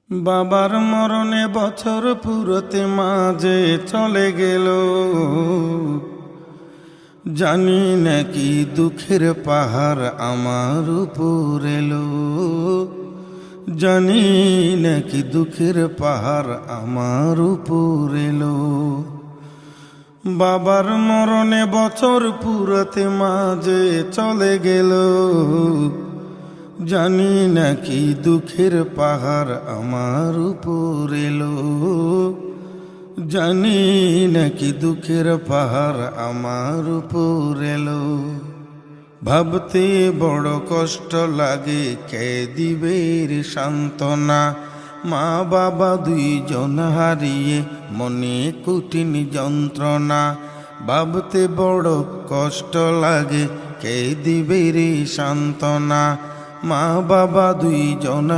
বাবার মরণে বছর পুরোতে মাঝে চলে গেল, জানি নাকি দুঃখের পাহাড় আমার উপর এলো, জানি নাকি দুঃখের পাহাড় আমার উপর এলো। বাবার মরণে বছর পুরোতে মাঝে চলে গেল, জানি নাকি দুঃখের পাহাড় আমার উপর এলো, জানি নাকি দুঃখের পাহাড় আমার উপর এলো। ভাবতে বড় কষ্ট লাগে, কে দিবে রে সান্ত্বনা। মা বাবা দুইজন হারিয়ে মনে কঠিন যন্ত্রণা। ভাবতে বড় কষ্ট লাগে, কে দিবে রে সান্ত্বনা। মা বাবা দুইজন